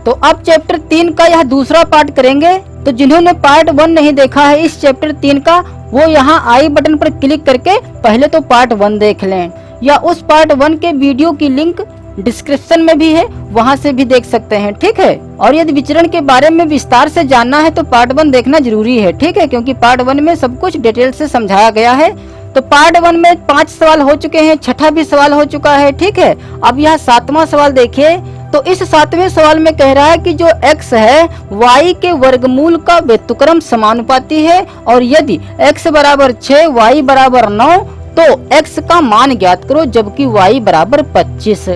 तो अब चैप्टर 3 का यह दूसरा पार्ट करेंगे। तो जिन्होंने पार्ट 1 नहीं देखा है इस चैप्टर 3 का, वो यहाँ आई बटन पर क्लिक करके पहले तो पार्ट 1 देख लें, या उस पार्ट 1 के वीडियो की लिंक डिस्क्रिप्शन में भी है, वहां से भी देख सकते हैं, ठीक है। और यदि विचरण के बारे में विस्तार से जानना है तो पार्ट 1 देखना जरूरी है, ठीक है, क्योंकि पार्ट 1 में सब कुछ डिटेल से समझाया गया है। तो पार्ट 1 में 5 सवाल हो चुके हैं, छठा भी सवाल हो चुका है, ठीक है। अब यह 7वां सवाल देखिए। तो इस 7वें सवाल में कह रहा है कि जो x है y के वर्गमूल का व्युत्क्रम समानुपाती है, और यदि x बराबर 6 y बराबर 9 तो x का मान ज्ञात करो जबकि y बराबर 25।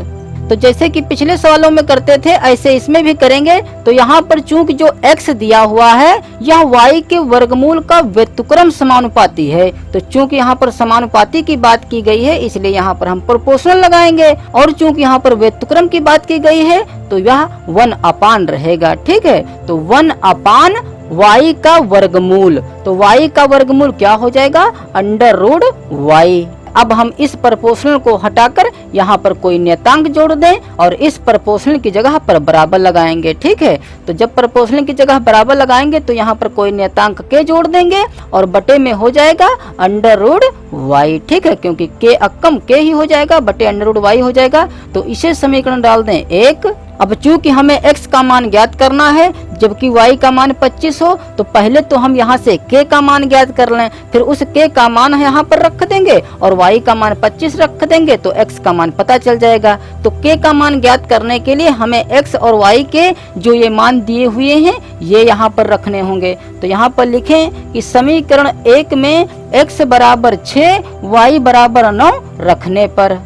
तो जैसे कि पिछले सवालों में करते थे ऐसे इसमें भी करेंगे। तो यहाँ पर चूंकि जो x दिया हुआ है यह y के वर्गमूल का व्युत्क्रम समानुपाती है, तो चूंकि यहाँ पर समानुपाती की बात की गई है इसलिए यहाँ पर हम प्रोपोर्शनल लगाएंगे, और चूंकि यहाँ पर व्युत्क्रम की बात की गई है तो यह 1/, रहेगा, ठीक है। तो 1/, y का वर्गमूल, तो y का वर्गमूल क्या हो जाएगा, √y। अब हम इस प्रोपोर्शनल को हटाकर यहाँ पर कोई नियतांक जोड़ दें और इस प्रोपोर्शनल की जगह पर बराबर लगाएंगे, ठीक है। तो जब प्रोपोर्शनल की जगह बराबर लगाएंगे तो यहाँ पर कोई नियतांक के जोड़ देंगे और बटे में हो जाएगा √y, ठीक है, क्योंकि के अक्कम के ही हो जाएगा, बटे √y हो जाएगा। तो इसे समीकरण डाल दें 1। अब चूंकि हमें x का मान ज्ञात करना है जबकि y का मान 25 हो, तो पहले तो हम यहाँ से k का मान ज्ञात कर लें, फिर उस k का मान यहाँ पर रख देंगे और y का मान 25 रख देंगे तो x का मान पता चल जाएगा। तो k का मान ज्ञात करने के लिए हमें x और y के जो ये मान दिए हुए हैं ये यहाँ पर रखने होंगे। तो यहाँ पर लिखें कि समीकरण 1 में x बराबर 6 y बराबर 9 रखने पर,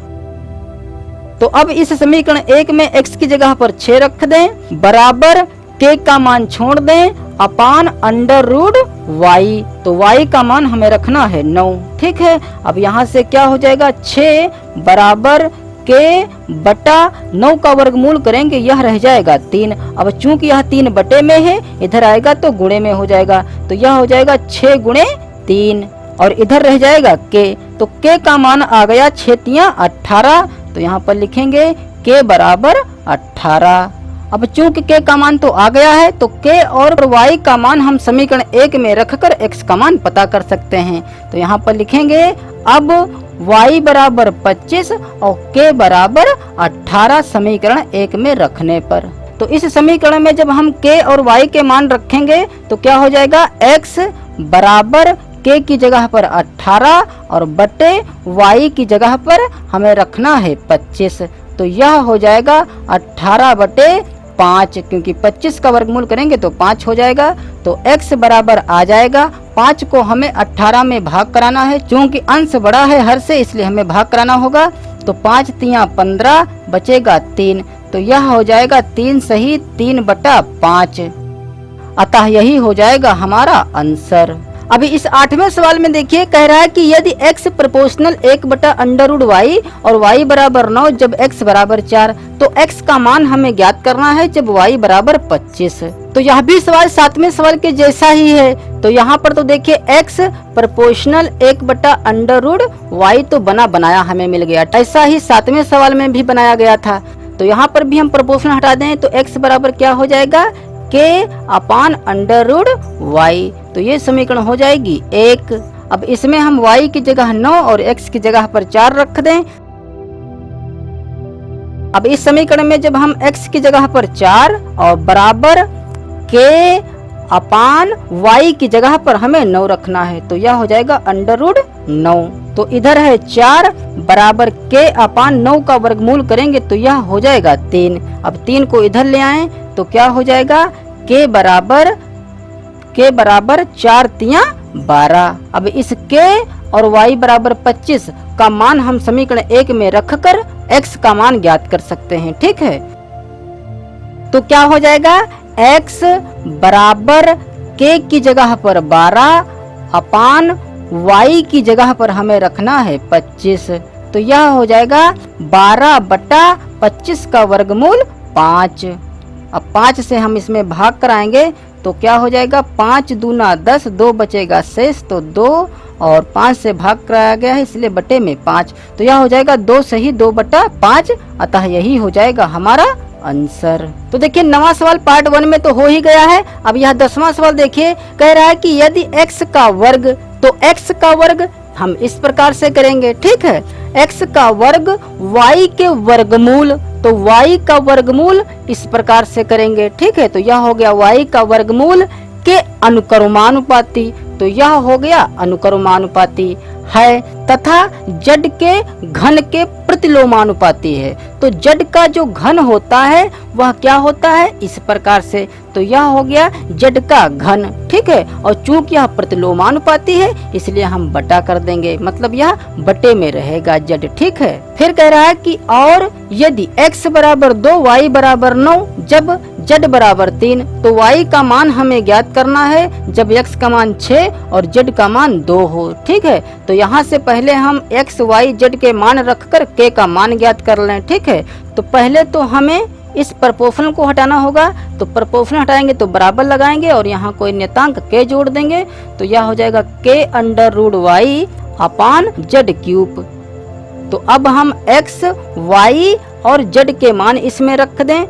तो अब इस समीकरण 1 में x की जगह पर 6 रख दें, बराबर k का मान छोड़ दें अपान √y, तो y का मान हमें रखना है 9, ठीक है। अब यहाँ से क्या हो जाएगा, 6 बराबर k बटा 9 का वर्गमूल करेंगे, यह रह जाएगा 3। अब चूंकि यह 3 बटे में है, इधर आएगा तो गुणे में हो जाएगा, तो यह हो जाएगा 6 गुणे 3 और इधर रह जाएगा k, तो k का मान आ गया 6 तियां 18। तो यहाँ पर लिखेंगे k बराबर 18। अब चूंकि k का मान तो आ गया है तो k और y का मान हम समीकरण 1 में रखकर x का मान पता कर सकते हैं। तो यहाँ पर लिखेंगे अब y बराबर 25 और k बराबर 18 समीकरण 1 में रखने पर। तो इस समीकरण में जब हम k और y के मान रखेंगे तो क्या हो जाएगा, x बराबर k की जगह पर 18 और बटे y की जगह पर हमें रखना है 25। तो यह हो जाएगा 18 बटे 5, क्योंकि 25 का वर्गमूल करेंगे तो 5 हो जाएगा। तो x बराबर आ जाएगा, 5 को हमें 18 में भाग कराना है, चूंकि अंश बड़ा है हर से इसलिए हमें भाग कराना होगा। तो 5 तियां 15 बचेगा 3, तो यह हो जाएगा 3 सही 3/5, अतः यही हो जाएगा हमारा आंसर। अभी इस 8वें सवाल में देखिए, कह रहा है कि यदि x प्रोपोर्शनल 1/√y और y बराबर 9 जब x बराबर 4, तो x का मान हमें ज्ञात करना है जब y बराबर 25। तो यह भी सवाल 7वें सवाल के जैसा ही है। तो यहाँ पर तो देखिए x प्रोपोर्शनल 1/√y तो बनाया हमें मिल गया, ऐसा ही 7वें सवाल में भी बनाया गया था। तो यहाँ पर भी हम प्रोपोर्शनल हटा दें तो x बराबर क्या हो जाएगा, k अपान √y, तो ये समीकरण हो जाएगी 1। अब इसमें हम y की जगह 9 और x की जगह पर 4 रख दें। अब इस समीकरण में जब हम x की जगह पर 4 और बराबर k अपान y की जगह पर हमें 9 रखना है, तो यह हो जाएगा √9। तो इधर है 4 बराबर k अपान 9 का वर्गमूल करेंगे तो यह हो जाएगा 3। अब 3 को इधर ले आए तो क्या हो जाएगा, k बराबर 4 तियां 12। अब इस k और y बराबर 25 का मान हम समीकरण 1 में रखकर x का मान ज्ञात कर सकते हैं, ठीक है। तो क्या हो जाएगा, x बराबर k की जगह पर 12 अपान y की जगह पर हमें रखना है 25। तो यह हो जाएगा 12/25 का वर्गमूल 5। अब 5 से हम इसमें भाग कराएंगे तो क्या हो जाएगा, 5 दूना 10, 2 बचेगा शेष, तो 2 और 5 से भाग कराया गया है इसलिए बटे में 5, तो यह हो जाएगा 2 सही 2/5, अतः यही हो जाएगा हमारा आंसर। तो देखिए 9वां सवाल पार्ट 1 में तो हो ही गया है। अब यह 10वां सवाल देखिए, कह रहा है कि यदि x का वर्ग, तो x का वर्ग हम इस प्रकार से करेंगे, ठीक है। x का वर्ग y के वर्गमूल, तो y का वर्गमूल इस प्रकार से करेंगे, ठीक है। तो यह हो गया y का वर्गमूल के अनुक्रमानुपाती, तो यह हो गया अनुक्रमानुपाती है, तथा z के घन के प्रतिलोमानुपाती है। तो z का जो घन होता है वह क्या होता है, इस प्रकार से। तो यह हो गया z का घन, ठीक है। और चूंकि यह प्रतिलोमानुपाती है इसलिए हम बटा कर देंगे, मतलब यह बटे में रहेगा z, ठीक है। फिर कह रहा है कि और यदि x बराबर 2 y बराबर 9 जब z बराबर 3, तो y का मान हमें ज्ञात करना है जब x का मान 6 और z का मान 2 हो, ठीक है। तो यहाँ से पहले हम x y z के मान रखकर k का मान ज्ञात कर लें, ठीक है। तो पहले तो हमें इस प्रोपोर्शनल को हटाना होगा, तो प्रोपोर्शनल हटाएंगे तो बराबर लगाएंगे और यहाँ कोई नियतांक k जोड़ देंगे, तो यह हो जाएगा k अंडर रूट y अपान z क्यूब। तो अब हम x y और z के मान इसमें रख दें,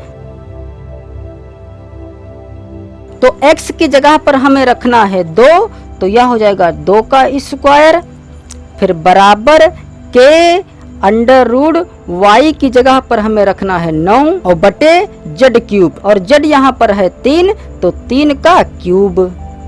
तो x की जगह पर हमें रखना है 2, तो यह हो जाएगा 2 का स्क्वायर, फिर बराबर k अंडर रूट y की जगह पर हमें रखना है 9 और बटे z क्यूब, और z यहाँ पर है 3, तो 3 का क्यूब।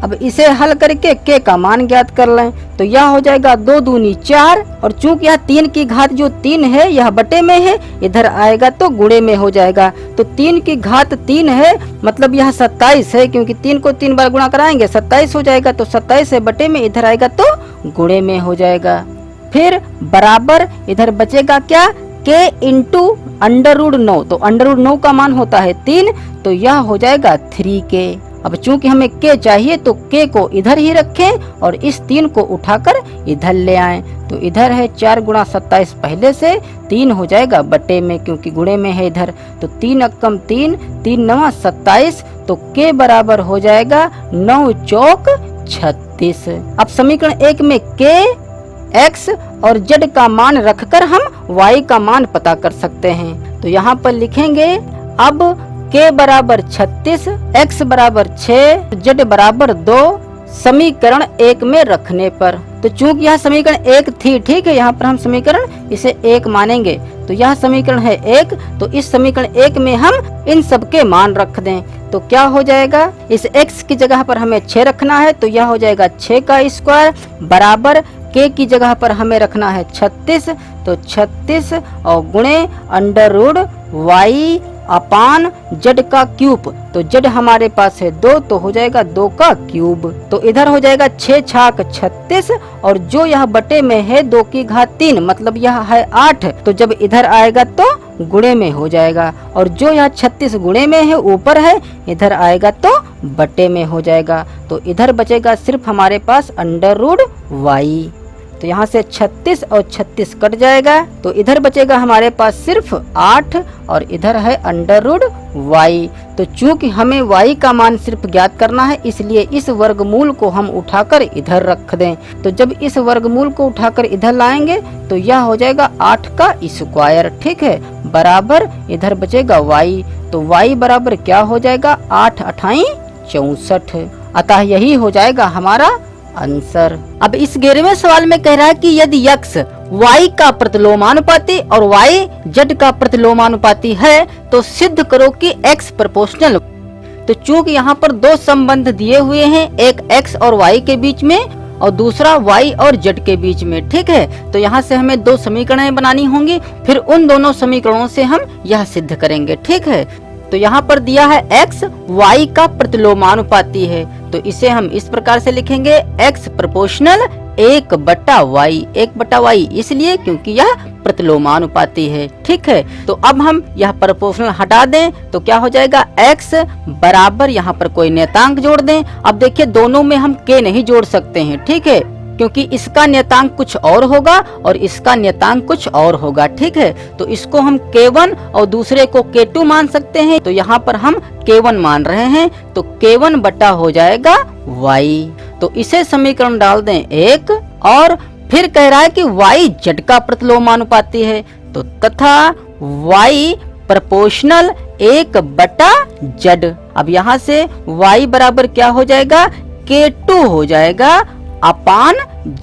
अब इसे हल करके k का मान ज्ञात कर लें, तो यह हो जाएगा 2 दूनी 4, और चूंकि यह 3 की घात जो 3 है यह बटे में है, इधर आएगा तो गुणे में हो जाएगा। तो 3 की घात 3 है, मतलब यह 27 है, क्योंकि 3 को 3 बार गुणा कराएंगे 27 हो जाएगा, तो 27 है बटे में, इधर आएगा तो गुणे में हो जाएगा। फिर बराबर इधर बचेगा क्या, k इंटू अंडर रूट 9, तो अंडर रूट 9 का मान होता है 3, तो यह हो जाएगा 3k। अब चूंकि हमें k चाहिए तो k को इधर ही रखें और इस 3 को उठाकर इधर ले आएं, तो इधर है 4 गुणा 27 पहले से, 3 हो जाएगा बटे में क्योंकि गुणे में है इधर, तो 3 अक्कम 3, 3 9 27, तो k बराबर हो जाएगा 9 चौक 36। अब समीकरण 1 में k x और z का मान रखकर हम y का मान पता कर सकते हैं। तो यहाँ पर लिखेंगे अब k बराबर 36, x बराबर 6, z बराबर 2 समीकरण 1 में रखने पर। तो चूंकि यह समीकरण 1 थी, ठीक है, यहाँ पर हम समीकरण इसे 1 मानेंगे, तो यह समीकरण है 1, तो इस समीकरण 1 में हम इन सब के मान रख दें, तो क्या हो जाएगा, इस x की जगह पर हमें 6 रखना है, तो यह हो जाएगा 6 का स्क्वायर बराबर k की जगह पर हमें रखना है 36, तो 36 और गुणे अंडर रूट y अपान z का क्यूब, तो z हमारे पास है 2, तो हो जाएगा 2 का क्यूब। तो इधर हो जाएगा 6 छाक 36, और जो यह बटे में है 2 की घात 3, मतलब यह है 8, तो जब इधर आएगा तो गुणे में हो जाएगा, और जो यह 36 गुणे में है ऊपर है, इधर आएगा तो बटे में हो जाएगा। तो इधर बचेगा सिर्फ हमारे पास अंडर रूट y, तो यहाँ से 36 और 36 कट जाएगा, तो इधर बचेगा हमारे पास सिर्फ 8, और इधर है अंडर रूट y। तो चूंकि हमें y का मान सिर्फ ज्ञात करना है, इसलिए इस वर्गमूल को हम उठाकर इधर रख दें। तो जब इस वर्गमूल को उठाकर इधर लाएंगे तो यह हो जाएगा 8 का स्क्वायर, ठीक है, बराबर इधर बचेगा y, तो y बराबर क्या हो जाएगा 8 अठाई 64, अतः यही हो जाएगा हमारा आंसर। अब इस 11वें सवाल में कह रहा है कि यदि x y का प्रतिलोमानुपाती और y z का प्रतिलोमानुपाती है तो सिद्ध करो कि x प्रोपोर्शनल। तो चूंकि यहाँ पर दो संबंध दिए हुए हैं, एक x और y के बीच में और दूसरा y और z के बीच में, ठीक है, तो यहाँ से हमें दो समीकरणें बनानी होंगी, फिर उन दोनों समीकरणों से हम यह सिद्ध करेंगे, ठीक है। तो यहाँ पर दिया है x y का प्रतिलोमानुपाती है, तो इसे हम इस प्रकार से लिखेंगे x प्रोपोर्शनल 1/y इसलिए क्योंकि यह प्रतिलोमानुपाती है, ठीक है। तो अब हम यह प्रोपोर्शनल हटा दें तो क्या हो जाएगा x बराबर, यहाँ पर कोई नियतांक जोड़ दें। अब देखिए दोनों में हम k नहीं जोड़ सकते हैं, ठीक है, क्योंकि इसका नियतांक कुछ और होगा और इसका नियतांक कुछ और होगा, ठीक है। तो इसको हम k1 और दूसरे को k2 मान सकते हैं, तो यहाँ पर हम k1 मान रहे हैं, तो k1 बटा हो जाएगा y। तो इसे समीकरण डाल दें 1, और फिर कह रहा है कि y z का प्रतिलोमानुपाती है, तो तथा y प्रोपोर्शनल 1/z। अब यहाँ से y बराबर क्या हो जाएगा, k2 हो जाएगा अपान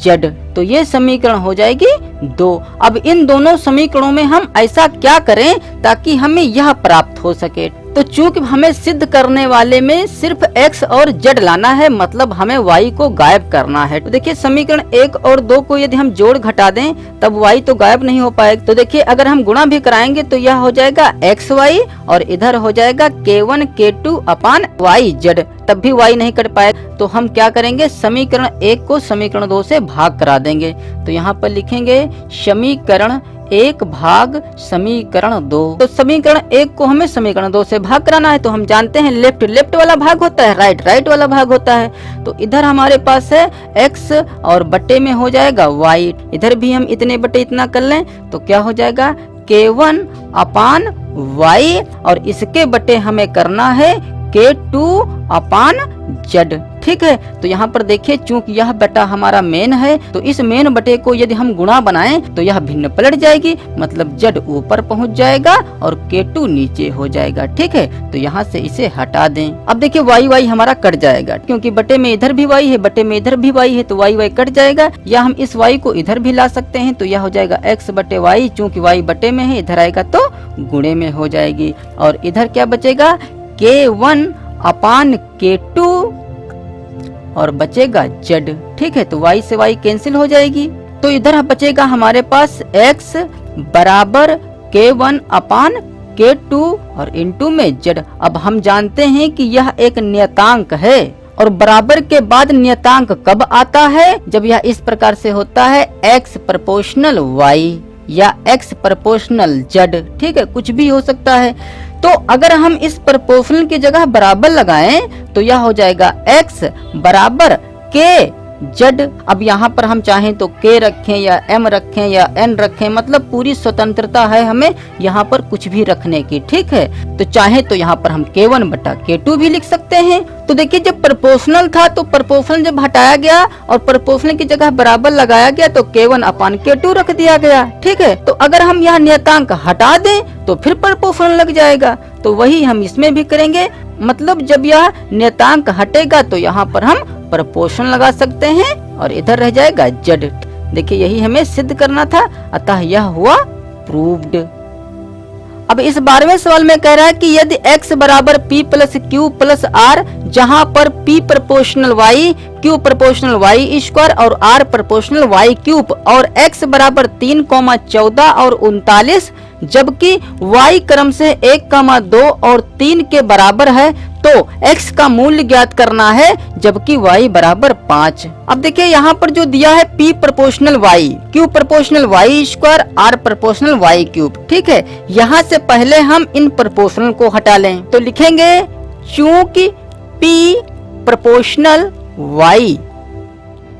z। तो ये समीकरण हो जाएगी 2। अब इन दोनों समीकरणों में हम ऐसा क्या करें ताकि हमें यह प्राप्त हो सके। तो चूंकि हमें सिद्ध करने वाले में सिर्फ x और z लाना है, मतलब हमें y को गायब करना है। तो देखिए समीकरण 1 और 2 को यदि हम जोड़ घटा दें तब y तो गायब नहीं हो पाएगा। तो देखिए अगर हम गुणा भी कराएंगे तो यह हो जाएगा xy और इधर हो जाएगा k1 k2 अपान yz, तब भी y नहीं कट पाएगा। तो हम क्या करेंगे, समीकरण 1 को समीकरण 2 से भाग करा देंगे। तो यहाँ पर लिखेंगे समीकरण 1 भाग समीकरण 2। तो समीकरण 1 को हमें समीकरण 2 से भाग कराना है। तो हम जानते हैं लेफ्ट लेफ्ट वाला भाग होता है, राइट राइट वाला भाग होता है। तो इधर हमारे पास है x और बटे में हो जाएगा y। इधर भी हम इतने बटे इतना कर लें तो क्या हो जाएगा k1 अपान y और इसके बटे हमें करना है k2 अपान z। ठीक है, तो यहाँ पर देखिए चूंकि यह बटा हमारा मेन है तो इस मेन बटे को यदि हम गुणा बनाएं तो यह भिन्न पलट जाएगी, मतलब z ऊपर पहुंच जाएगा और k2 नीचे हो जाएगा। ठीक है, तो यहाँ से इसे हटा दें। अब देखिए y हमारा कट जाएगा, क्योंकि बटे में इधर भी y है, बटे में इधर भी y है, तो y कट जाएगा। या हम इस y को इधर भी ला सकते हैं, तो यह हो जाएगा x बटे y, चूंकि y बटे में है, इधर आएगा तो गुणे में हो जाएगी। और इधर क्या बचेगा k1 अपान k2 और बचेगा z। ठीक है, तो y से y कैंसिल हो जाएगी। तो इधर बचेगा हमारे पास x बराबर k1 अपान k2 और इनटू में z। अब हम जानते हैं कि यह एक नियतांक है और बराबर के बाद नियतांक कब आता है, जब यह इस प्रकार से होता है x प्रोपोर्शनल y या x प्रोपोर्शनल z। ठीक है, कुछ भी हो सकता है। तो अगर हम इस प्रोपोर्शनल की जगह बराबर लगाएं तो यह हो जाएगा x बराबर k z। अब यहाँ पर हम चाहें तो k रखें या m रखें या n रखें, मतलब पूरी स्वतंत्रता है हमें यहाँ पर कुछ भी रखने की। ठीक है, तो चाहे तो यहाँ पर हम k1 बटा k2 भी लिख सकते हैं। तो देखिए जब प्रोपोर्शनल था तो प्रोपोर्शनल जब हटाया गया और प्रोपोर्शनल की जगह बराबर लगाया गया तो k1 अपान k2 रख दिया गया। ठीक है, तो अगर हम यह नियतांक हटा दें तो फिर प्रोपोर्शनल लग जाएगा। तो वही हम इसमें भी करेंगे, मतलब जब यह नियतांक हटेगा तो यहाँ पर हम प्रोपोर्शनल लगा सकते हैं और इधर रह जाएगा z। देखिए यही हमें सिद्ध करना था, अतः यह हुआ प्रूव्ड। अब इस 12वें सवाल में कह रहा है कि यदि x बराबर p plus Q plus r, जहाँ पर p proportional y, q proportional y square और r प्रोपोर्शनल y क्यूब और x बराबर 3, 14 और 39, जबकि y क्रम से 1, 2 और 3 के बराबर है, तो x का मूल्य ज्ञात करना है, जबकि y बराबर 5। अब देखिए यहाँ पर जो दिया है p proportional y, q proportional y square, r proportional y cube. ठीक है, यहाँ से पहले हम इन प्रोपोर्शनल को हटा लें तो लिखेंगे चूंकि p प्रोपोर्शनल y,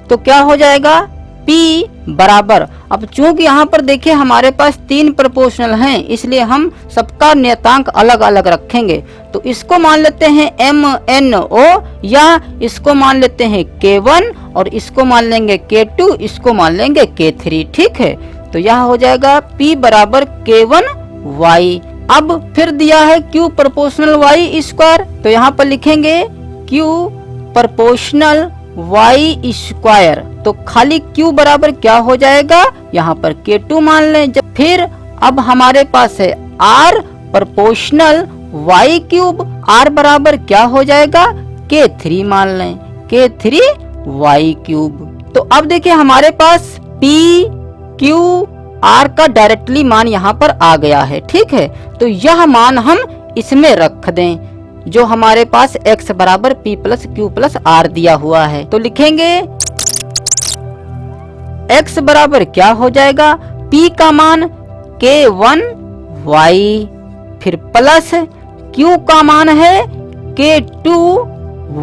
तो क्या हो जाएगा p बराबर, अब चूंकि यहाँ पर देखिए हमारे पास 3 प्रोपोर्शनल हैं, इसलिए हम सबका नियतांक अलग अलग रखेंगे। तो इसको मान लेते हैं MNO या इसको मान लेते हैं K1 और इसको मान लेंगे K2, इसको मान लेंगे K3। ठीक है, तो यह हो जाएगा P बराबर K1 Y। अब फिर दिया है Q प्रोपोर्शनल Y स्क्वायर, तो यहाँ पर लिखेंगे Q प्रोपोर्शनल y स्क्वायर, तो खाली q बराबर क्या हो जाएगा, यहाँ पर k2 मान लें। जब फिर अब हमारे पास है r proportional y cube, r बराबर क्या हो जाएगा k3 मान लें, k3 y क्यूब। तो अब देखिए हमारे पास p q r का डायरेक्टली मान यहाँ पर आ गया है। ठीक है, तो यह मान हम इसमें रख दें जो हमारे पास x बराबर p plus Q plus r दिया हुआ है। तो लिखेंगे x बराबर क्या हो जाएगा, p का मान k1 y, फिर प्लस q का मान है k2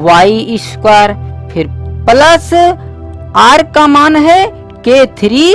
y स्क्वायर, फिर प्लस r का मान है k3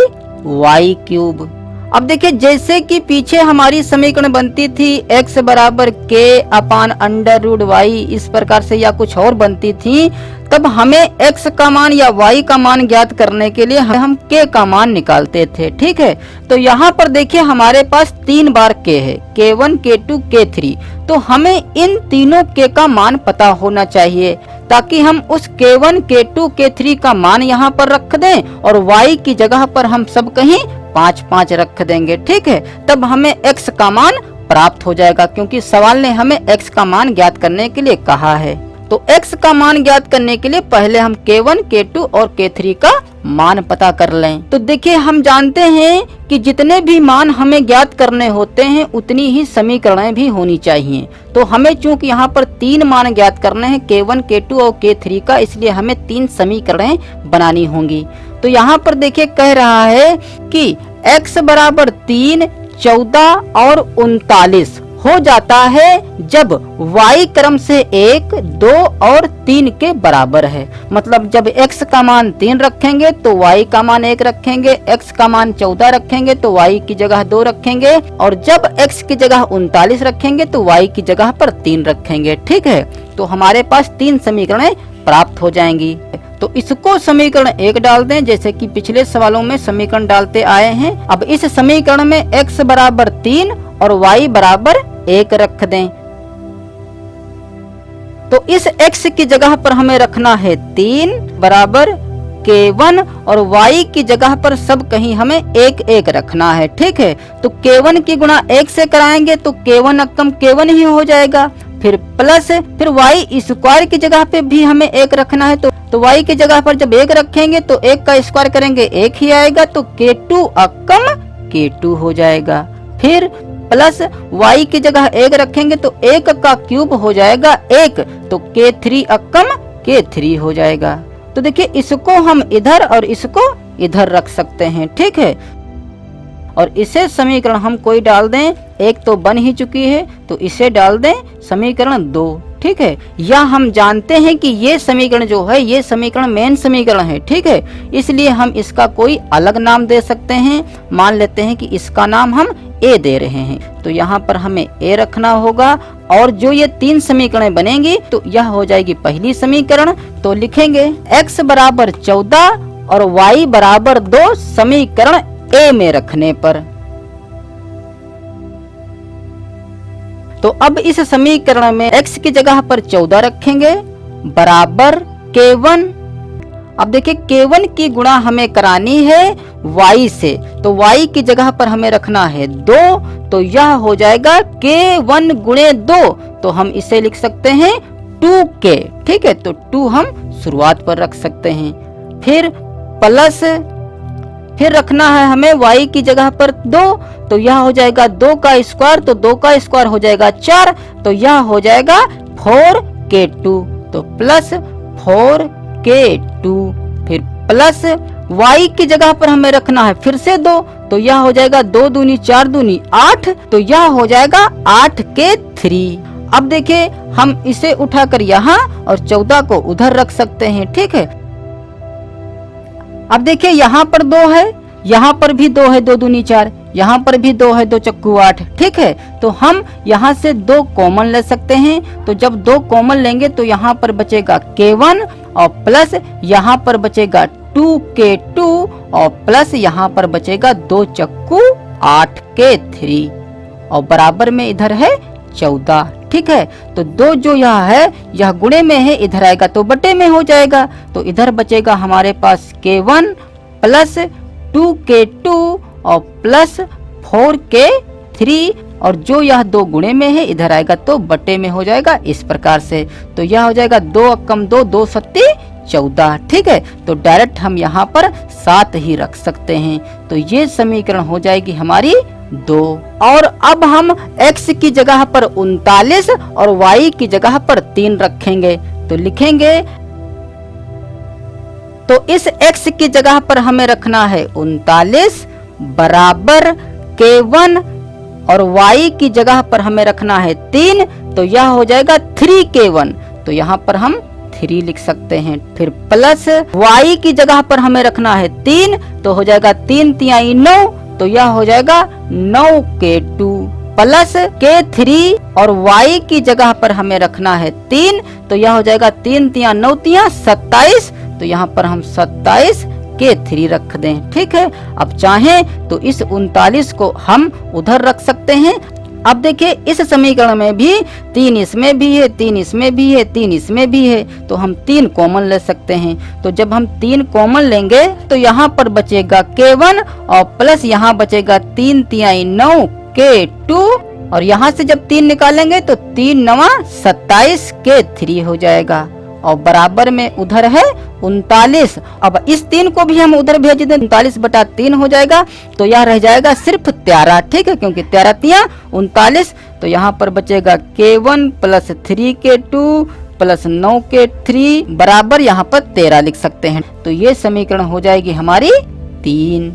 y क्यूब। अब देखिए जैसे कि पीछे हमारी समीकरण बनती थी x बराबर k upon under root y, इस प्रकार से या कुछ और बनती थी, तब हमें x का मान या y का मान ज्ञात करने के लिए हम k का मान निकालते थे। ठीक है, तो यहाँ पर देखिए हमारे पास 3 बार k है, k1 k2 k3। तो हमें इन तीनों k का मान पता होना चाहिए ताकि हम उस k1 k2 k3 का मान यहाँ पर रख दें और y की जगह पर हम सब कहीं 5-5 रख देंगे। ठीक है, तब हमें x का मान प्राप्त हो जाएगा क्योंकि सवाल ने हमें x का मान ज्ञात करने के लिए कहा है। तो x का मान ज्ञात करने के लिए पहले हम k1 k2 और k3 का मान पता कर लें। तो देखिए हम जानते हैं कि जितने भी मान हमें ज्ञात करने होते हैं उतनी ही समीकरणें भी होनी चाहिए। तो हमें चूंकि यहाँ पर 3 मान ज्ञात करने हैं k1 k2 और k3 का, इसलिए हमें 3 समीकरणें बनानी होंगी। तो यहाँ पर देखिए कह रहा है कि x बराबर 3, 14 और 39 हो जाता है जब y क्रम से 1, 2 और 3 के बराबर है। मतलब जब x का मान 3 रखेंगे तो y का मान 1 रखेंगे, x का मान 14 रखेंगे तो y की जगह 2 रखेंगे और जब x की जगह 39 रखेंगे तो y की जगह पर 3 रखेंगे। ठीक है, तो हमारे पास 3 समीकरणें प्राप्त हो जाएंगी। तो इसको समीकरण 1 डाल दें जैसे कि पिछले सवालों में समीकरण डालते आए हैं। अब इस समीकरण में x बराबर 3 और y बराबर 1 रख दें। तो इस x की जगह पर हमें रखना है 3 बराबर k1 और y की जगह पर सब कहीं हमें 1-1 रखना है। ठीक है, तो k1 की गुणा 1 से कराएंगे तो k1 अक्कम k1 ही हो जाएगा। फिर प्लस फिर y स्क्वायर की जगह पे भी हमें 1 रखना है। तो y की जगह पर जब 1 रखेंगे तो 1 का स्क्वायर करेंगे 1 ही आएगा, तो k2 अक्कम k2 हो जाएगा। फिर प्लस y की जगह 1 रखेंगे तो 1 का क्यूब हो जाएगा 1, तो k3 अक्कम k3 हो जाएगा। तो देखिए इसको हम इधर और इसको इधर रख सकते हैं। ठीक है, और इसे समीकरण हम कोई डाल दें, 1 तो बन ही चुकी है तो इसे डाल दें समीकरण 2। ठीक है, या हम जानते हैं कि ये समीकरण जो है ये समीकरण मेन समीकरण है। ठीक है, इसलिए हम इसका कोई अलग नाम दे सकते हैं। मान लेते हैं कि इसका नाम हम a दे रहे हैं, तो यहाँ पर हमें a रखना होगा और जो ये 3 समीकरणें बनेंगी तो यह हो जाएगी पहली समीकरण। तो लिखेंगे x बराबर 14 और y बराबर 2 समीकरण a में रखने पर। तो अब इस समीकरण में x की जगह पर 14 रखेंगे बराबर k1। अब देखिए k1 की गुणा हमें करानी है y से, तो y की जगह पर हमें रखना है 2, तो यह हो जाएगा k1 गुणे 2, तो हम इसे लिख सकते हैं 2k। ठीक है, तो 2 हम शुरुआत पर रख सकते हैं। फिर प्लस फिर रखना है हमें y की जगह पर 2, तो यह हो जाएगा 2 का स्क्वायर, तो 2 का स्क्वायर हो जाएगा 4, तो यह हो जाएगा 4k2, तो प्लस 4k2। फिर प्लस y की जगह पर हमें रखना है फिर से 2, तो यह हो जाएगा 2 दूनी 4 दूनी 8, तो यह हो जाएगा 8k3। अब देखिए हम इसे उठाकर यहाँ और 14 को उधर रख सकते हैं। ठीक है, अब देखिए यहाँ पर 2 है, यहाँ पर भी 2 है, 2 दूनी 4, यहाँ पर भी 2 है, 2 चक्कू 8। ठीक है, तो हम यहाँ से 2 कॉमन ले सकते हैं। तो जब 2 कॉमन लेंगे तो यहाँ पर बचेगा k1 और प्लस यहाँ पर बचेगा 2k2 और प्लस यहाँ पर बचेगा 2 चक्कू 8k3 और बराबर में इधर है 14। ठीक है, तो 2 जो यह है यह गुणे में है, इधर आएगा तो बटे में हो जाएगा, तो इधर बचेगा हमारे पास k1 प्लस 2k2 और प्लस 4k3 और जो यह 2 गुणे में है इधर आएगा तो बटे में हो जाएगा इस प्रकार से। तो यह हो जाएगा 2 अक्कम 2, 2 सत्ती 14। ठीक है, तो डायरेक्ट हम यहाँ पर 7 ही रख सकते हैं। तो ये समीकरण हो जाएगी हमारी 2। और अब हम x की जगह पर 39 और y की जगह पर 3 रखेंगे। तो लिखेंगे, तो इस x की जगह पर हमें रखना है 39 बराबर k1 और y की जगह पर हमें रखना है 3, तो यह हो जाएगा 3k1, तो यहाँ पर हम 3 लिख सकते हैं। फिर प्लस y की जगह पर हमें रखना है 3, तो हो जाएगा 3 तिहाई 9, तो यह हो जाएगा 9k2। प्लस k3 और y की जगह पर हमें रखना है 3, तो यह हो जाएगा 3 तिया 9 तिया 27, तो यहाँ पर हम 27 k3 रख दें। ठीक है, अब चाहें तो इस 39 को हम उधर रख सकते हैं। अब देखिए इस समीकरण में भी 3 इसमें भी है, 3 इसमें भी है, 3 इसमें भी है, तो हम 3 कॉमन ले सकते हैं। तो जब हम 3 कॉमन लेंगे तो यहाँ पर बचेगा k1 और प्लस यहाँ बचेगा 3 तिहाई 9 k2, और यहाँ से जब 3 निकालेंगे तो 3 9 27 k3 हो जाएगा, और बराबर में उधर है 39। अब इस 3 को भी हम उधर भेज दें, 39/3 हो जाएगा, तो यह रह जाएगा सिर्फ 13। ठीक है, क्योंकि 13 तिया 39, तो यहाँ पर बचेगा k1 plus 3k2 plus 9k3 बराबर यहाँ पर 13 लिख सकते हैं। तो ये समीकरण हो जाएगी हमारी 3।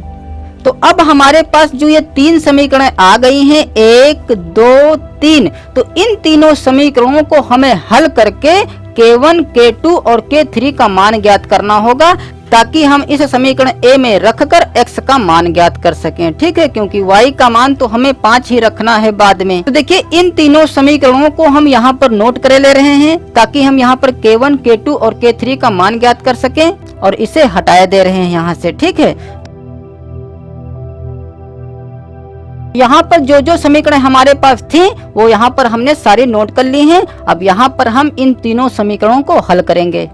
तो अब हमारे पास जो ये 3 समीकरण आ गई हैं, 1 2 3, तो इन तीनों समीकरणों को हमें हल करके k1 k2 और k3 का मान ज्ञात करना होगा, ताकि हम इस समीकरण a में रखकर x का मान ज्ञात कर सकें। ठीक है, क्योंकि y का मान तो हमें 5 ही रखना है बाद में। तो देखिए इन तीनों समीकरणों को हम यहाँ पर नोट करे ले रहे हैं, ताकि हम यहाँ पर k1 k2 और k3 का मान ज्ञात कर सकें, और इसे हटाए दे रहे हैं यहाँ से। ठीक है, यहाँ पर जो जो समीकरण हमारे पास थी वो यहाँ पर हमने सारी नोट कर ली हैं। अब यहाँ पर हम इन तीनों समीकरणों को हल करेंगे।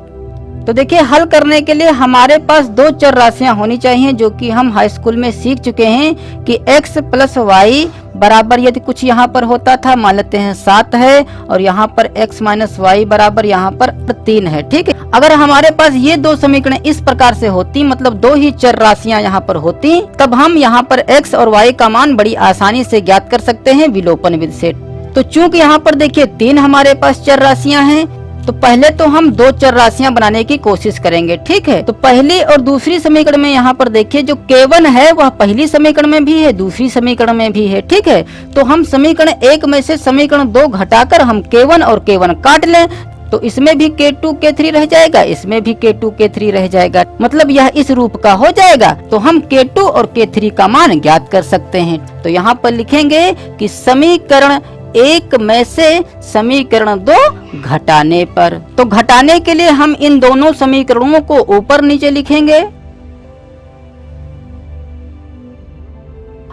तो देखिए हल करने के लिए हमारे पास 2 चर राशियां होनी चाहिए, जो कि हम हाई स्कूल में सीख चुके हैं कि x प्लस वाई बराबर, यदि कुछ यहाँ पर होता था, मान लेते हैं 7 है, और यहाँ पर x माइनस वाई बराबर यहाँ पर 3 है। ठीक है, अगर हमारे पास ये 2 समीकरण इस प्रकार से होती, मतलब 2 ही चर राशियां यहाँ पर होती, तब हम यहाँ पर x और y का मान बड़ी आसानी से ज्ञात कर सकते हैं विलोपन विधि से। तो चूंकि यहाँ पर देखिए 3 हमारे पास चर राशियां हैं, तो पहले तो हम 2 चर राशियां बनाने की कोशिश करेंगे। ठीक है, तो पहली और दूसरी समीकरण में यहाँ पर देखिए जो k1 है वह पहली समीकरण में भी है, दूसरी समीकरण में भी है। ठीक है, तो हम समीकरण 1 में से समीकरण 2 घटाकर हम k1 और k1 काट लें, तो इसमें भी k2 k3 रह जाएगा, इसमें भी k2 k3 रह जाएगा, मतलब यह इस रूप का हो जाएगा। तो हम k2 और k3 का मान ज्ञात कर सकते हैं। तो यहाँ पर लिखेंगे कि समीकरण 1 में से समीकरण 2 घटाने पर, तो घटाने के लिए हम इन दोनों समीकरणों को ऊपर नीचे लिखेंगे,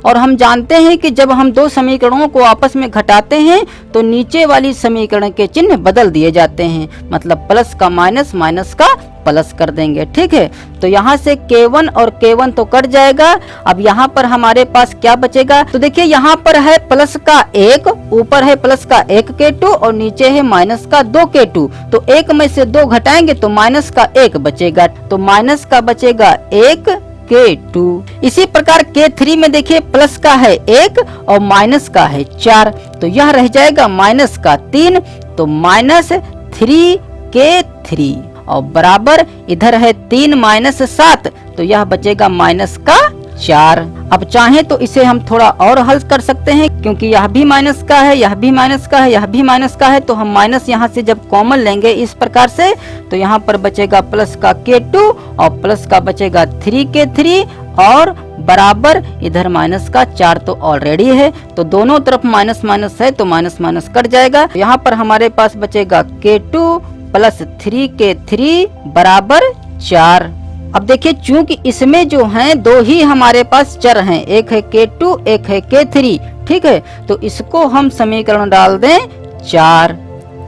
और हम जानते हैं कि जब हम 2 समीकरणों को आपस में घटाते हैं तो नीचे वाली समीकरण के चिन्ह बदल दिए जाते हैं, मतलब प्लस का माइनस, माइनस का प्लस कर देंगे। ठीक है, तो यहाँ से k1 और k1 तो कट जाएगा। अब यहाँ पर हमारे पास क्या बचेगा, तो देखिए यहाँ पर है प्लस का 1, ऊपर है प्लस का 1 k2 और नीचे है माइनस का 2 k2, तो 1 में से 2 घटाएंगे तो माइनस का 1 बचेगा, तो माइनस का बचेगा 1 k2। इसी प्रकार k3 में देखिए प्लस का है 1 और माइनस का है 4, तो यह रह जाएगा माइनस का 3, तो माइनस 3 k3, और बराबर इधर है 3 माइनस 7, तो यह बचेगा माइनस का 4। अब चाहे तो इसे हम थोड़ा और हल कर सकते हैं, क्योंकि यह भी माइनस का है, यह भी माइनस का है, यह भी माइनस का है, तो हम माइनस यहाँ से जब कॉमन लेंगे इस प्रकार से, तो यहाँ पर बचेगा प्लस का k2 और प्लस का बचेगा 3k3, और बराबर इधर माइनस का 4 तो ऑलरेडी है, तो दोनों तरफ माइनस माइनस है तो माइनस माइनस कट जाएगा। यहाँ पर हमारे पास बचेगा k2 प्लस 3k3 बराबर 4। अब देखिए चूंकि इसमें जो हैं 2 ही हमारे पास चर हैं, एक है k2 एक है k3। ठीक है, तो इसको हम समीकरण डाल दें 4।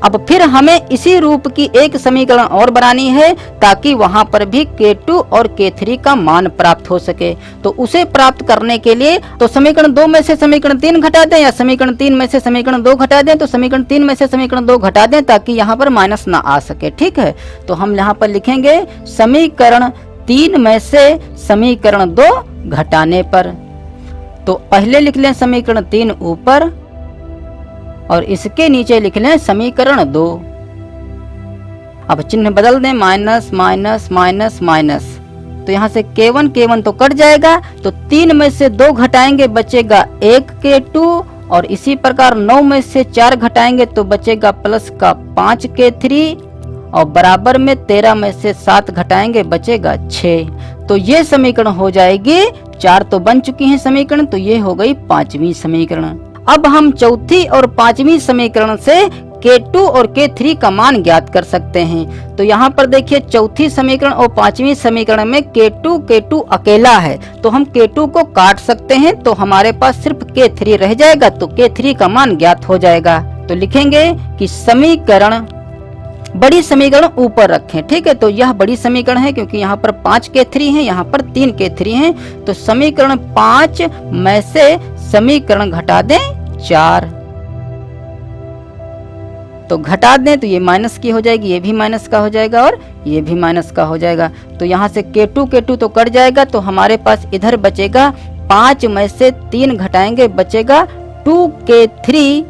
अब फिर हमें इसी रूप की एक समीकरण और बनानी है, ताकि वहां पर भी k2 और k3 का मान प्राप्त हो सके। तो उसे प्राप्त करने के लिए तो समीकरण 2 में से समीकरण 3 घटा दें, या समीकरण 3 में से समीकरण 2 घटा दें, तो समीकरण 3 में से समीकरण 2 घटा दें, ताकि यहाँ पर माइनस ना आ सके। ठीक है, तो हम यहाँ पर लिखेंगे समीकरण 3 में से समीकरण 2 घटाने पर। तो पहले लिख लें समीकरण 3 ऊपर, और इसके नीचे लिख लें समीकरण 2। अब चिन्ह बदल दें, माइनस माइनस माइनस माइनस, तो यहाँ से k1 k1 तो कट जाएगा, तो 3 में से 2 घटाएंगे बचेगा 1 k2, और इसी प्रकार 9 में से 4 घटाएंगे तो बचेगा प्लस का 5 k3, और बराबर में 13 में से 7 घटाएंगे बचेगा 6। तो ये समीकरण हो जाएगी, 4 तो बन चुकी हैं समीकरण, तो ये हो गई 5वीं समीकरण। अब हम चौथी और पांचवी समीकरण से K2 और K3 का मान ज्ञात कर सकते हैं। तो यहाँ पर देखिए चौथी समीकरण और पांचवी समीकरण में K2 अकेला है, तो हम K2 को काट सकते हैं, तो हमारे पास सिर्फ K3 रह जाएगा, तो K3 का मान ज्ञात हो जाएगा। तो लिखेंगे कि समीकरण, बड़ी समीकरण ऊपर रखें, ठीक है। तो यह बड़ी समीकरण है क्योंकि यहाँ पर 5 K3 है, यहाँ पर 3 K3 है, तो समीकरण 5 में से समीकरण घटा दें 4, तो घटा दें तो ये माइनस की हो जाएगी, ये भी माइनस का हो जाएगा और ये भी माइनस का हो जाएगा। तो यहाँ से K2 तो कट जाएगा, तो हमारे पास इधर बचेगा 5 में से 3 घटाएंगे बचेगा 2K3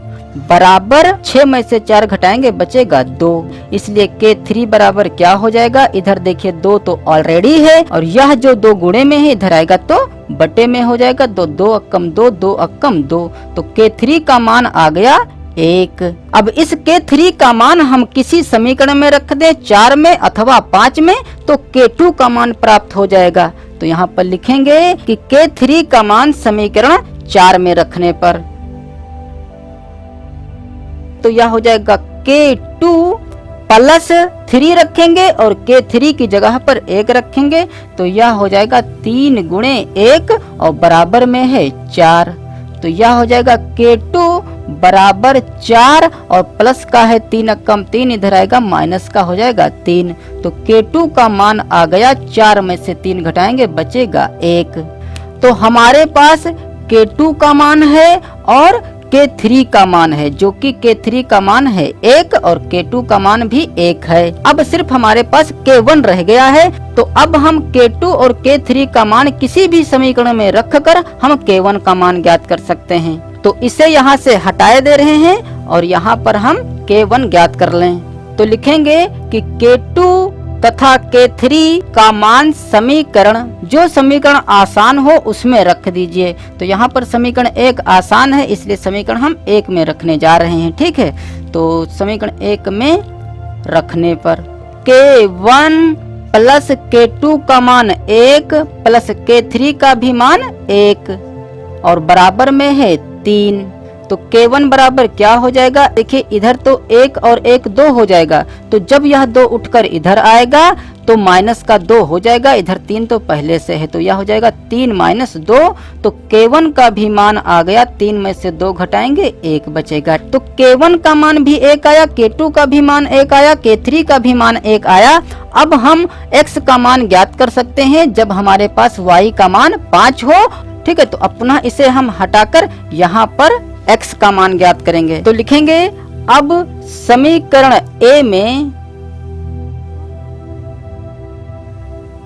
बराबर 6 में से 4 घटाएंगे बचेगा 2। इसलिए K3 बराबर क्या हो जाएगा, इधर देखिए 2 तो ऑलरेडी है और यह जो 2 गुणे में है इधर आएगा तो बटे में हो जाएगा, 2 2 अक्कम 2 2 अक्कम 2, तो K3 का मान आ गया 1। अब इस K3 का मान हम किसी समीकरण में रख दें 4 में अथवा 5 में, तो K2 का मान प्राप्त हो जाएगा। तो यहाँ पर लिखेंगे कि K3 का मान समीकरण 4 में रखने पर, तो यह हो जाएगा K2 प्लस 3 रखेंगे और K3 की जगह पर 1 रखेंगे, तो यह हो जाएगा 3 गुणे 1 और बराबर में है 4, तो यह हो जाएगा K2 बराबर 4 और प्लस का है 3 अक्कम 3, इधर आएगा माइनस का हो जाएगा 3, तो K2 का मान आ गया 4 में से 3 घटाएंगे बचेगा 1। तो हमारे पास K2 का मान है और K3 का मान है, जो कि K3 का मान है 1 और K2 का मान भी 1 है। अब सिर्फ हमारे पास K1 रह गया है, तो अब हम K2 और K3 का मान किसी भी समीकरण में रखकर हम K1 का मान ज्ञात कर सकते हैं। तो इसे यहाँ से हटाए दे रहे हैं और यहाँ पर हम K1 ज्ञात कर लें। तो लिखेंगे कि K2 तथा K3 का मान समीकरण, जो समीकरण आसान हो उसमें रख दीजिए। तो यहाँ पर समीकरण 1 आसान है, इसलिए समीकरण हम 1 में रखने जा रहे हैं, ठीक है। तो समीकरण 1 में रखने पर K1 प्लस K2 का मान 1 प्लस K3 का भी मान 1 और बराबर में है 3, तो K1 बराबर क्या हो जाएगा, देखिए इधर तो 1 और 1 2 हो जाएगा, तो जब यह 2 उठकर इधर आएगा तो माइनस का 2 हो जाएगा, इधर 3 तो पहले से है, तो यह हो जाएगा 3 माइनस 2, तो K1 का भी मान आ गया, 3 में से 2 घटाएंगे 1 बचेगा, तो K1 का मान भी 1 आया, K2 का भी मान 1 आया, K3 का भी मान 1 आया। अब हम x का मान ज्ञात कर सकते हैं जब हमारे पास y का मान 5 हो, ठीक है। तो अपना इसे हम हटाकर यहाँ पर x का मान ज्ञात करेंगे। तो लिखेंगे अब समीकरण A में,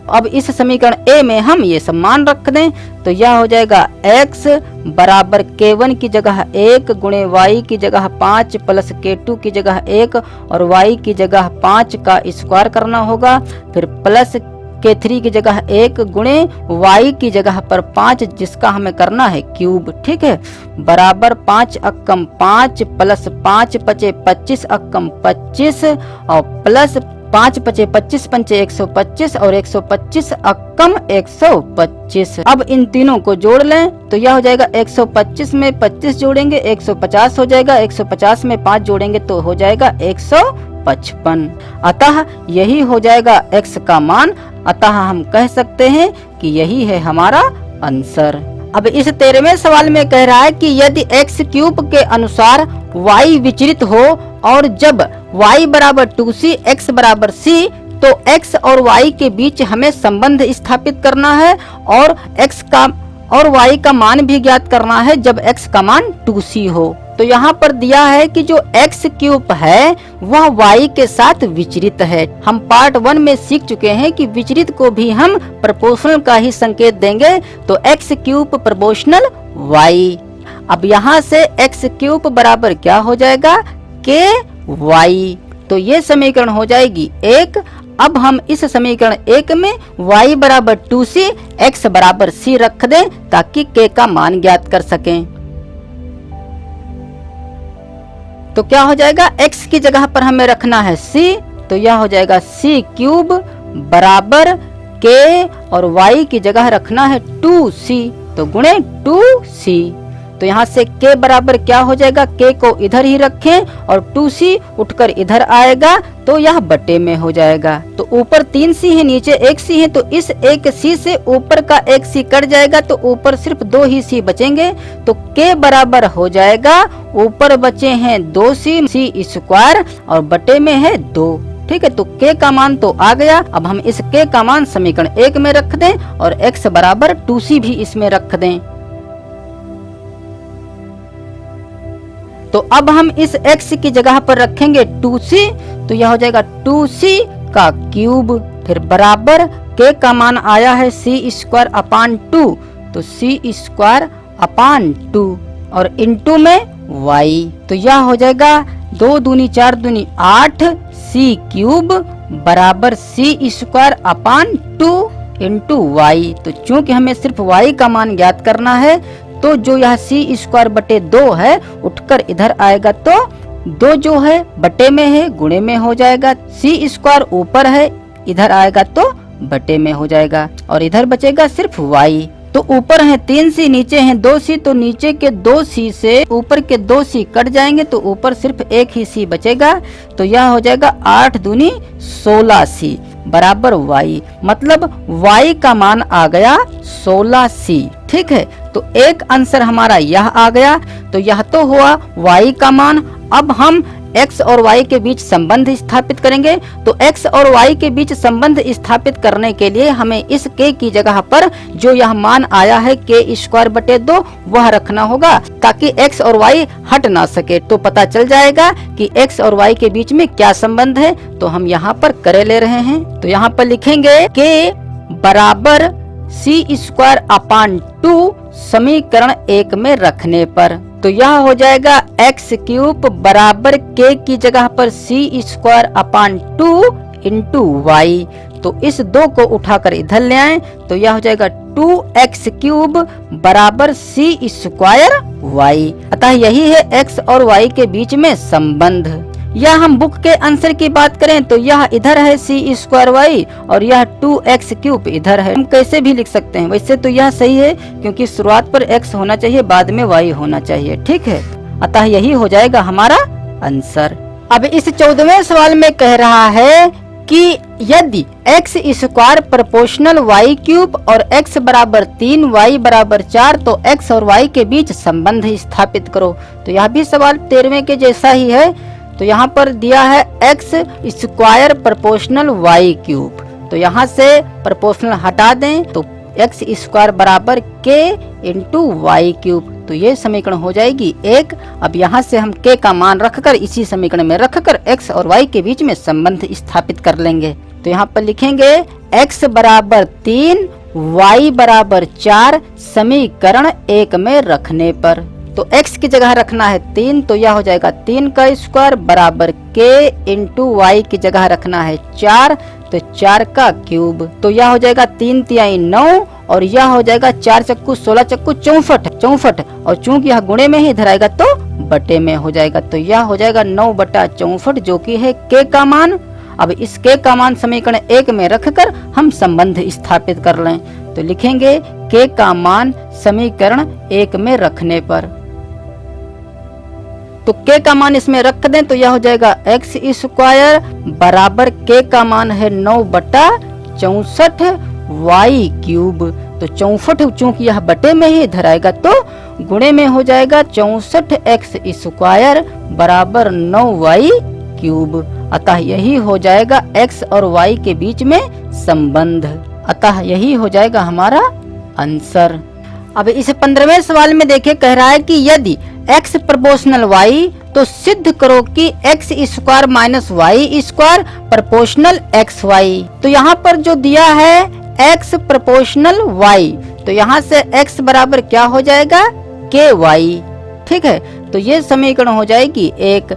अब इस समीकरण A में हम ये सब मान रख दें, तो यह हो जाएगा x बराबर K1 की जगह 1 गुणे y की जगह 5 प्लस K2 की जगह 1 और y की जगह 5 का स्क्वायर करना होगा, फिर प्लस K3 की जगह 1 गुणे y की जगह पर 5 जिसका हमें करना है क्यूब, ठीक है, बराबर 5 अक्कम 5 प्लस 5 पचे 25 अक्कम 25 और प्लस 5 पचे 25 पंचे 125 और 125 अक्कम 125। अब इन तीनों को जोड़ लें तो यह हो जाएगा 125 में 25 जोड़ेंगे 150 हो जाएगा, 150 में 5 जोड़ेंगे तो हो जाएगा 155। अतः यही हो जाएगा x का मान, अतः हम कह सकते हैं कि यही है हमारा आंसर। अब इस 13वें सवाल में कह रहा है कि यदि x क्यूब के अनुसार y विचलित हो और जब y बराबर 2c x बराबर c, तो x और y के बीच हमें संबंध स्थापित करना है और x का और y का मान भी ज्ञात करना है जब x का मान 2c हो। तो यहाँ पर दिया है कि जो x क्यूब है वह y के साथ विचलित है। हम पार्ट 1 में सीख चुके हैं कि विचलित को भी हम प्रोपोर्शनल का ही संकेत देंगे, तो x क्यूब प्रोपोर्शनल y। अब यहाँ से x क्यूब बराबर क्या हो जाएगा, ky, तो ये समीकरण हो जाएगी 1। अब हम इस समीकरण 1 में y बराबर 2c x बराबर c रख दें ताकि k का मान ज्ञात कर सकें। तो क्या हो जाएगा, x की जगह पर हमें रखना है c, तो यह हो जाएगा c क्यूब बराबर k और y की जगह रखना है 2c, तो गुणे 2c, तो यहाँ से k बराबर क्या हो जाएगा, k को इधर ही रखें और 2c उठकर इधर आएगा तो यह बटे में हो जाएगा। तो ऊपर 3c है, नीचे 1c है, तो इस 1c से ऊपर का 1c कट जाएगा तो ऊपर सिर्फ 2 ही c बचेंगे। तो k बराबर हो जाएगा, ऊपर बचे हैं 2c c स्क्वायर और बटे में है 2। ठीक है, तो k का मान तो आ गया। अब हम इस k का मान समीकरण 1 में रख दें और x बराबर 2c भी इसमें रख दें। तो अब हम इस x की जगह पर रखेंगे 2c, तो यह हो जाएगा 2c का क्यूब, फिर बराबर k का मान आया है c स्क्वायर अपान 2, तो c स्क्वायर अपान 2 और इंटू में y, तो यह हो जाएगा 2 दूनी 4 दूनी 8 c क्यूब बराबर c square upon 2 into y. तो चूंकि हमें सिर्फ y का मान ज्ञात करना है तो जो यह c स्क्वायर बटे 2 है उठकर इधर आएगा तो 2 जो है बटे में है गुणे में हो जाएगा, c स्क्वायर ऊपर है इधर आएगा तो बटे में हो जाएगा और इधर बचेगा सिर्फ y। तो ऊपर है 3c नीचे है 2c, तो नीचे के 2c से ऊपर के 2c कट जाएंगे तो ऊपर सिर्फ एक ही c बचेगा। तो यह हो जाएगा 8 दूनी 16c बराबर y, मतलब y का मान आ गया 16c। ठीक है, तो एक आंसर हमारा यह आ गया। तो यह तो हुआ y का मान। अब हम x और y के बीच संबंध स्थापित करेंगे। तो x और y के बीच संबंध स्थापित करने के लिए हमें इस k की जगह पर जो यह मान आया है k स्क्वायर बटे 2 वह रखना होगा ताकि x और y हट ना सके। तो पता चल जाएगा कि x और y के बीच में क्या संबंध है। तो हम यहाँ पर करे ले रहे हैं, तो यहाँ पर लिखेंगे k बराबर c स्क्वायर अपान 2 समीकरण 1 में रखने पर, तो यह हो जाएगा x क्यूब बराबर k की जगह पर c square upon 2 into y. तो इस 2 को उठाकर इधर ले आए तो यह हो जाएगा 2x क्यूब बराबर c स्क्वायर y। अतः यही है x और y के बीच में संबंध। या हम बुक के आंसर की बात करें तो यह इधर है c स्क्वायर y और यह 2x क्यूब इधर है। हम कैसे भी लिख सकते हैं, वैसे तो यह सही है क्योंकि शुरुआत पर x होना चाहिए बाद में y होना चाहिए। ठीक है, अतः यही हो जाएगा हमारा आंसर। अब इस 14वें सवाल में कह रहा है कि यदि x square proportional y cube और x बराबर 3 y बराबर 4 तो x और y के बीच संबंध स्थापित करो। तो यह भी सवाल 13वें के जैसा ही है। तो यहाँ पर दिया है x square proportional y cube, तो यहाँ से प्रोपोर्शनल हटा दें तो x स्क्वायर बराबर k इंटू वाई क्यूब, तो ये समीकरण हो जाएगी 1। अब यहाँ से हम k का मान रखकर इसी समीकरण में रखकर x और y के बीच में संबंध स्थापित कर लेंगे। तो यहाँ पर लिखेंगे x बराबर 3 y बराबर 4 समीकरण 1 में रखने पर, तो x की जगह रखना है 3 तो यह हो जाएगा 3 का स्क्वायर बराबर k इंटू वाई की जगह रखना है 4 तो 4 का क्यूब, तो यह हो जाएगा 3 तिहाई 9 और यह हो जाएगा 4 चक्कू 16 चक्कू 64 और चूंकि यह गुणे में ही इधर आएगा तो बटे में हो जाएगा। तो यह हो जाएगा 9 बटा 64 जो कि है k का मान। अब इस k का मान समीकरण 1 में रखकर हम संबंध स्थापित कर लें तो लिखेंगे k का मान समीकरण 1 में रखने पर, तो k का मान इसमें रख दें तो यह हो जाएगा x स्क्वायर बराबर k का मान है 9 बटा 64 y क्यूब, तो 64 चूंकि यह बटे में ही इधर आएगा तो गुणे में हो जाएगा 64x स्क्वायर बराबर 9y क्यूब। अतः यही हो जाएगा x और y के बीच में संबंध, अतः यही हो जाएगा हमारा आंसर। अब इस 15वें सवाल में देखिए कह रहा है कि यदि x प्रोपोर्शनल y तो सिद्ध करो कि x square minus y square proportional x y. तो यहाँ पर जो दिया है x प्रोपोर्शनल y तो यहाँ से x बराबर क्या हो जाएगा के वाई। ठीक है, तो ये समीकरण हो जाएगी 1।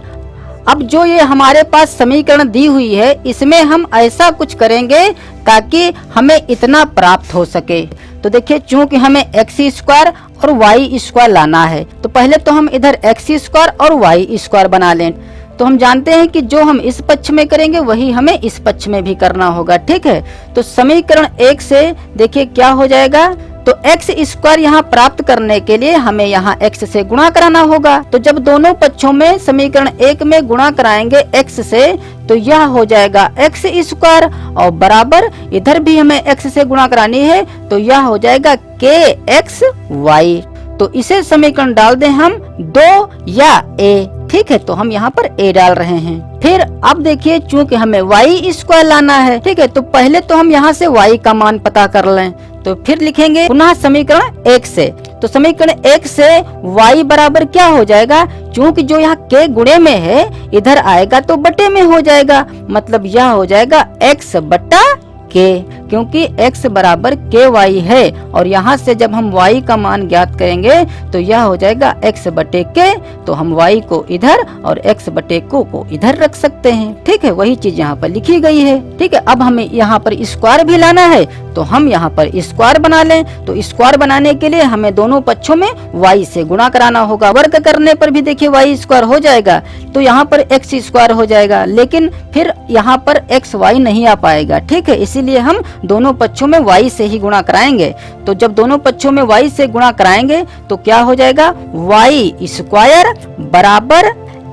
अब जो ये हमारे पास समीकरण दी हुई है इसमें हम ऐसा कुछ करेंगे ताकि हमें इतना प्राप्त हो सके। तो देखिए चूंकि हमें एक्स स्क्वायर और वाई स्क्वायर लाना है तो पहले तो हम इधर एक्स स्क्वायर और वाई स्क्वायर बना लें। तो हम जानते हैं कि जो हम इस पक्ष में करेंगे वही हमें इस पक्ष में भी करना होगा। ठीक है, तो समीकरण 1 से देखिए क्या हो जाएगा, तो एक्स स्क्वायर यहाँ प्राप्त करने के लिए हमें यहाँ एक्स से गुणा कराना होगा। तो जब दोनों पक्षों में समीकरण 1 में गुणा कराएंगे एक्स से तो यह हो जाएगा एक्स स्क्वायर और बराबर इधर भी हमें एक्स से गुणा करानी है तो यह हो जाएगा के एक्स वाई। तो इसे समीकरण डाल दें हम 2 या a। ठीक है, तो हम यहाँ पर a डाल रहे हैं। फिर अब देखिए चूंकि हमें y स्क्वायर लाना है, ठीक है, तो पहले तो हम यहाँ से y का मान पता कर लें। तो फिर लिखेंगे पुनः समीकरण 1 से। तो समीकरण 1 से y बराबर क्या हो जाएगा, चूंकि जो यहाँ k गुणे में है इधर आएगा तो बटे में हो जाएगा, मतलब यह हो जाएगा x बटा k, क्योंकि x बराबर के वाई है। और यहाँ से जब हम y का मान ज्ञात करेंगे तो यह हो जाएगा x बटे k, तो हम y को इधर और x बटे को इधर रख सकते हैं। ठीक है, वही चीज यहाँ पर लिखी गई है। ठीक है, अब हमें यहाँ पर स्क्वायर भी लाना है तो हम यहाँ पर स्क्वायर बना लें। तो स्क्वायर बनाने के लिए हमें दोनों पक्षों में y से गुणा कराना होगा। वर्ग करने पर भी देखिए y स्क्वायर हो जाएगा, तो यहाँ पर x स्क्वायर हो जाएगा, लेकिन फिर यहाँ पर x y नहीं आ पाएगा। ठीक है, इसीलिए हम दोनों पक्षों में y से ही गुणा कराएंगे। तो जब दोनों पक्षों में y से गुणा कराएंगे तो क्या हो जाएगा, y स्क्वायर बराबर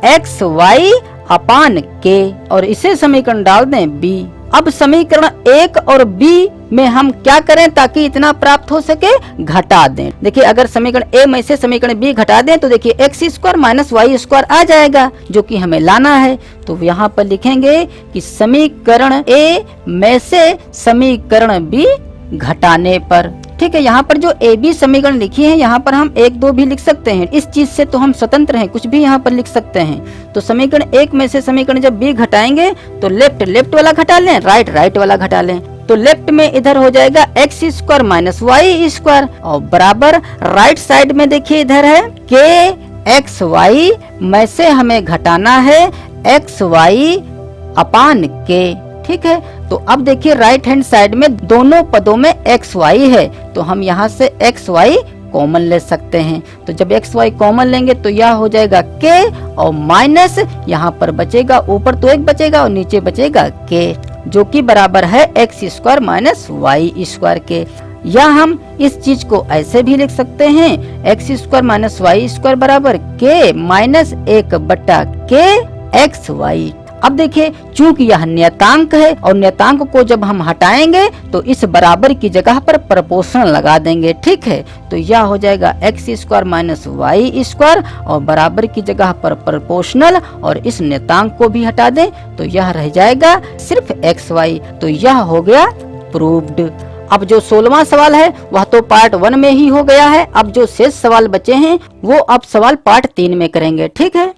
एक्स वाई अपान के, और इसे समीकरण डाल दें b। अब समीकरण 1 और b में हम क्या करें ताकि इतना प्राप्त हो सके, घटा दें। देखिए अगर समीकरण a में से समीकरण b घटा दें तो देखिए x square minus y square आ जाएगा, जो कि हमें लाना है। तो यहाँ पर लिखेंगे कि समीकरण a में से समीकरण b घटाने पर। ठीक है, यहाँ पर जो ए बी समीकरण लिखी है यहाँ पर हम 1 2 भी लिख सकते हैं। इस चीज से तो हम स्वतंत्र हैं, कुछ भी यहाँ पर लिख सकते हैं। तो समीकरण 1 में से समीकरण जब बी घटाएंगे तो लेफ्ट वाला घटा लें, राइट वाला घटा लें। तो लेफ्ट में इधर हो जाएगा x square minus y square और बराबर राइट साइड में देखिए इधर है के एक्स वाई में से हमें घटाना है एक्स वाई अपान के। ठीक है, तो अब देखिए राइट हैंड साइड में दोनों पदों में एक्स वाई है, तो हम यहाँ से एक्स वाई कॉमन ले सकते हैं। तो जब एक्स वाई कॉमन लेंगे तो यह हो जाएगा के और माइनस यहाँ पर बचेगा, ऊपर तो 1 बचेगा और नीचे बचेगा के, जो कि बराबर है x square minus y square के। या हम इस चीज को ऐसे भी लिख सकते हैं, x square minus y square बराबर के माइनस 1 बटा के एक्स वाई। अब देखिए चूंकि यह नियतांक है और नियतांक को जब हम हटाएंगे तो इस बराबर की जगह पर प्रपोर्शनल लगा देंगे। ठीक है, तो यह हो जाएगा x square minus y square और बराबर की जगह पर प्रपोर्शनल, और इस नियतांक को भी हटा दें तो यह रह जाएगा सिर्फ एक्स वाई। तो यह हो गया प्रूव्ड। अब जो 16वां सवाल है वह तो पार्ट 1 में ही हो गया है। अब जो शेष सवाल बचे हैं वो अब सवाल पार्ट 3 में करेंगे। ठीक है।